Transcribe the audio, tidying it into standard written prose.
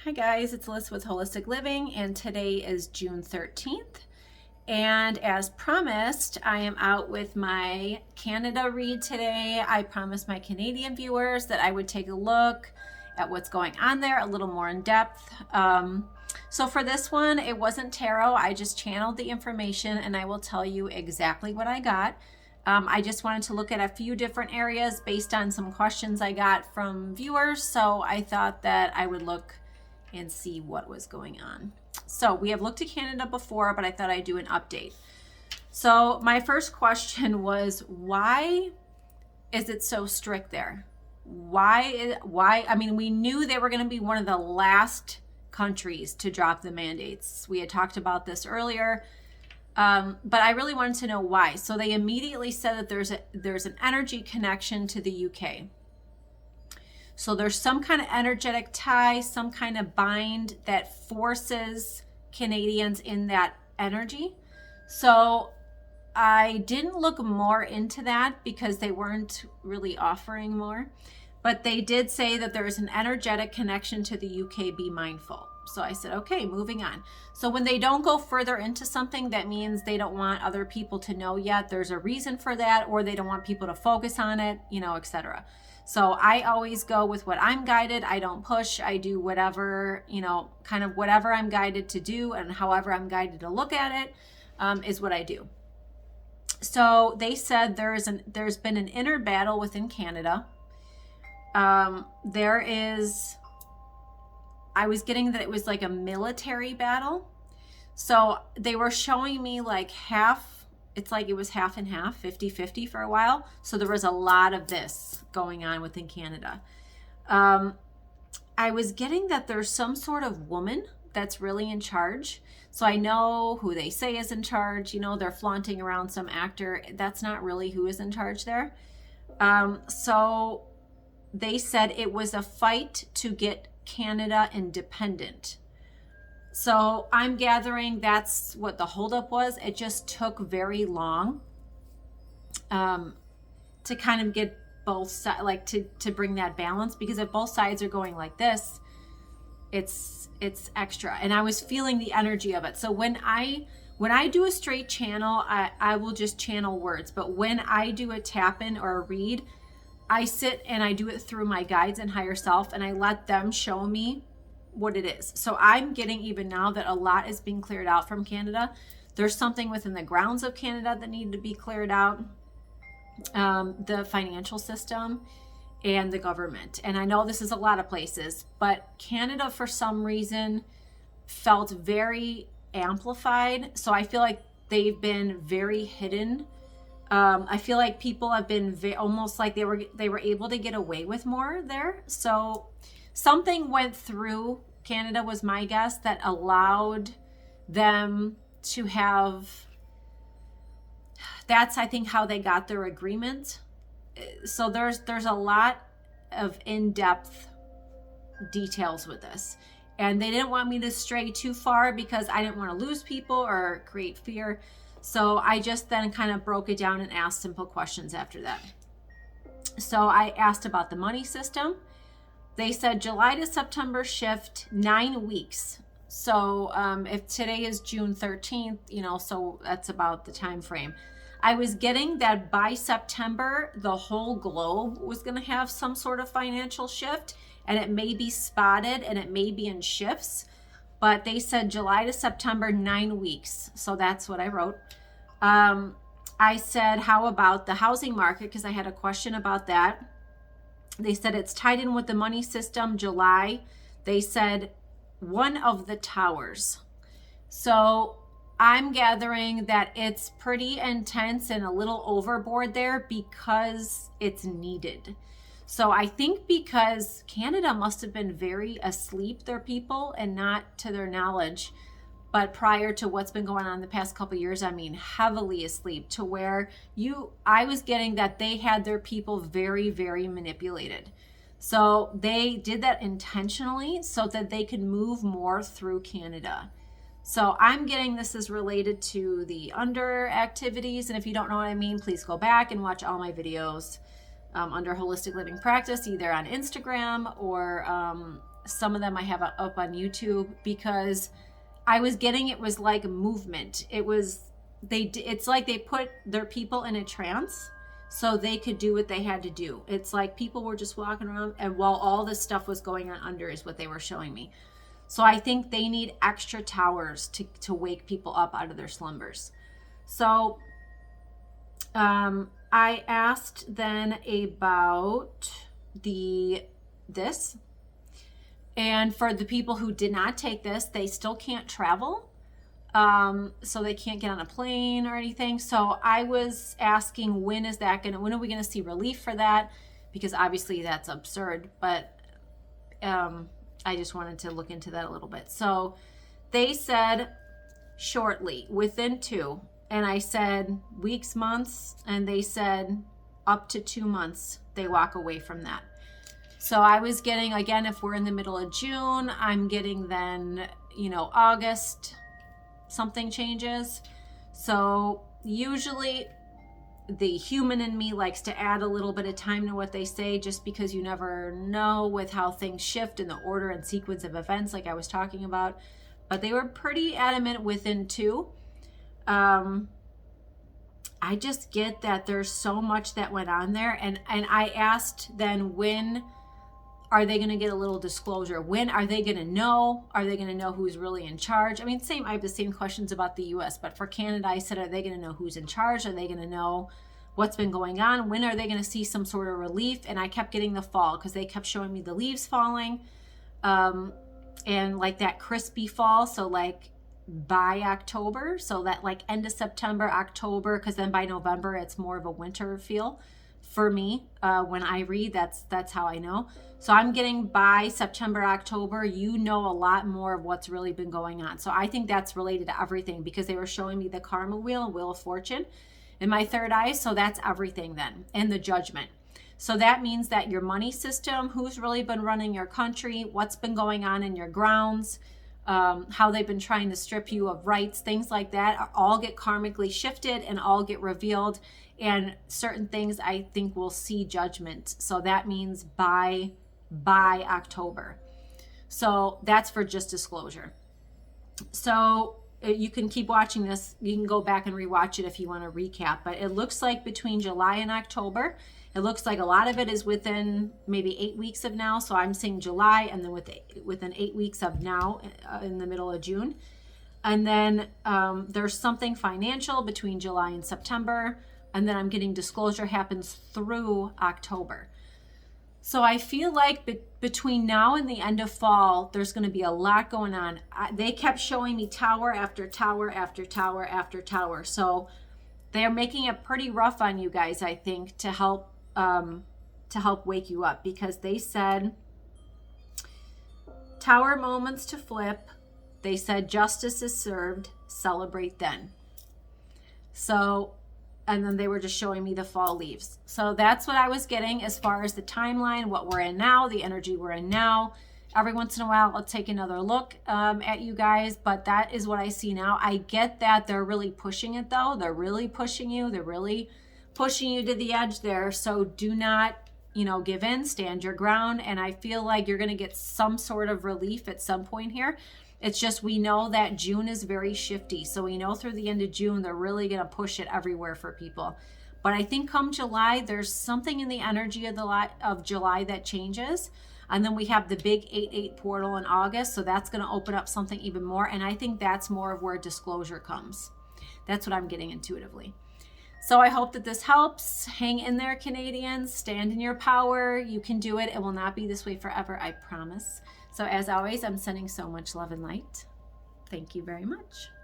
Hi guys, it's Alyssa with Holistic Living, and today is June 13th. And as promised, I am out with my Canada read today. I promised my Canadian viewers that I would take a look at what's going on there a little more in depth. So for this one, it wasn't tarot. I just channeled the information and I will tell you exactly what I got. I just wanted to look at a few different areas based on some questions I got from viewers. So I thought that I would look and see what was going on. So we have looked at Canada before, but I thought I'd do an update. So my first question was, why is it so strict there? Why? I mean, we knew they were going to be one of the last countries to drop the mandates. We had talked about this earlier, but I really wanted to know why. So they immediately said that there's an energy connection to the UK. So there's some kind of energetic tie, some kind of bind that forces Canadians in that energy. So I didn't look more into that because they weren't really offering more, but they did say that there's an energetic connection to the UK, be mindful. So I said, okay, moving on. So when they don't go further into something, that means they don't want other people to know yet. There's a reason for that, or they don't want people to focus on it, etc. So I always go with what I'm guided. I don't push. I do whatever, kind of whatever I'm guided to do, and however I'm guided to look at it is what I do. So they said there's been an inner battle within Canada. I was getting that it was like a military battle. So they were showing me like half, it's like it was half and half, 50-50 for a while. So there was a lot of this going on within Canada. I was getting that there's some sort of woman that's really in charge. So I know who they say is in charge. They're flaunting around some actor. That's not really who is in charge there. So they said it was a fight to get Canada independent. So I'm gathering that's what the holdup was. It just took very long to kind of get both sides, like to bring that balance, because if both sides are going like this, it's extra. And I was feeling the energy of it. So when I do a straight channel, I will just channel words. But when I do a tap in or a read, I sit and I do it through my guides and higher self, and I let them show me what it is. So I'm getting even now that a lot is being cleared out from Canada. There's something within the grounds of Canada that needed to be cleared out. The financial system and the government. And I know this is a lot of places, but Canada for some reason felt very amplified. So I feel like they've been very hidden. I feel like people have been almost like they were able to get away with more there. So something went through Canada, was my guess, that allowed them to have. That's, I think, how they got their agreement. So there's a lot of in-depth details with this. And they didn't want me to stray too far because I didn't want to lose people or create fear. So I just then kind of broke it down and asked simple questions after that. So I asked about the money system. They said July to September shift, 9 weeks. So if today is June 13th, so that's about the time frame. I was getting that by September, the whole globe was going to have some sort of financial shift, and it may be spotted and it may be in shifts, but they said July to September, 9 weeks. So that's what I wrote. I said, how about the housing market? Because I had a question about that. They said it's tied in with the money system, July. They said one of the towers. So I'm gathering that it's pretty intense and a little overboard there because it's needed. So I think because Canada must have been very asleep, their people, and not to their knowledge, but prior to what's been going on the past couple of years, I mean, heavily asleep, to where I was getting that they had their people very, very manipulated. So they did that intentionally so that they could move more through Canada. So I'm getting this is related to the under activities. And if you don't know what I mean, please go back and watch all my videos. under Holistic Living Practice, either on Instagram or some of them I have up on YouTube, because I was getting, it was like movement. It's like they put their people in a trance so they could do what they had to do. It's like people were just walking around, and while all this stuff was going on under is what they were showing me. So I think they need extra towers to wake people up out of their slumbers. So I asked then about this. And for the people who did not take this, they still can't travel. So they can't get on a plane or anything. So I was asking, when are we going to see relief for that? Because obviously that's absurd, but I just wanted to look into that a little bit. So they said shortly, within 2. And I said weeks, months, and they said up to 2 months, they walk away from that. So I was getting, again, if we're in the middle of June, I'm getting then, August, something changes. So usually the human in me likes to add a little bit of time to what they say, just because you never know with how things shift in the order and sequence of events, like I was talking about. But they were pretty adamant within 2. I just get that there's so much that went on there. And I asked then, when are they going to get a little disclosure? When are they going to know? Are they going to know who's really in charge? I mean, I have the same questions about the US, but for Canada, I said, are they going to know who's in charge? Are they going to know what's been going on? When are they going to see some sort of relief? And I kept getting the fall, because they kept showing me the leaves falling, and like that crispy fall. So like by October, so that like end of September, October, because then by November it's more of a winter feel for me. When I read, that's how I know. So I'm getting by September, October, a lot more of what's really been going on. So I think that's related to everything, because they were showing me the karma wheel and wheel of fortune in my third eye. So that's everything then, and the judgment. So that means that your money system, who's really been running your country, what's been going on in your grounds, how they've been trying to strip you of rights, things like that, all get karmically shifted and all get revealed. And certain things I think will see judgment. So that means by October. So that's for just disclosure. So you can keep watching this. You can go back and rewatch it if you want to recap. But it looks like between July and October, it looks like a lot of it is within maybe 8 weeks of now. So I'm saying July, and then within 8 weeks of now, in the middle of June. And then there's something financial between July and September. And then I'm getting disclosure happens through October. So I feel like between now and the end of fall, there's going to be a lot going on. They kept showing me tower after tower after tower after tower. So they're making it pretty rough on you guys, I think, to help wake you up, because they said tower moments to flip. They said justice is served, celebrate then. So, and then they were just showing me the fall leaves. So that's what I was getting as far as the timeline, what we're in now, the energy we're in now. Every once in a while, I'll take another look at you guys, but that is what I see now. I get that they're really pushing it, though. They're really pushing you. They're really pushing you to the edge there. So do not, give in, stand your ground. And I feel like you're going to get some sort of relief at some point here. It's just, we know that June is very shifty. So we know through the end of June, they're really going to push it everywhere for people. But I think come July, there's something in the energy of July that changes. And then we have the big 8/8 portal in August. So that's going to open up something even more. And I think that's more of where disclosure comes. That's what I'm getting intuitively. So I hope that this helps. Hang in there, Canadians. Stand in your power. You can do it. It will not be this way forever, I promise. So as always, I'm sending so much love and light. Thank you very much.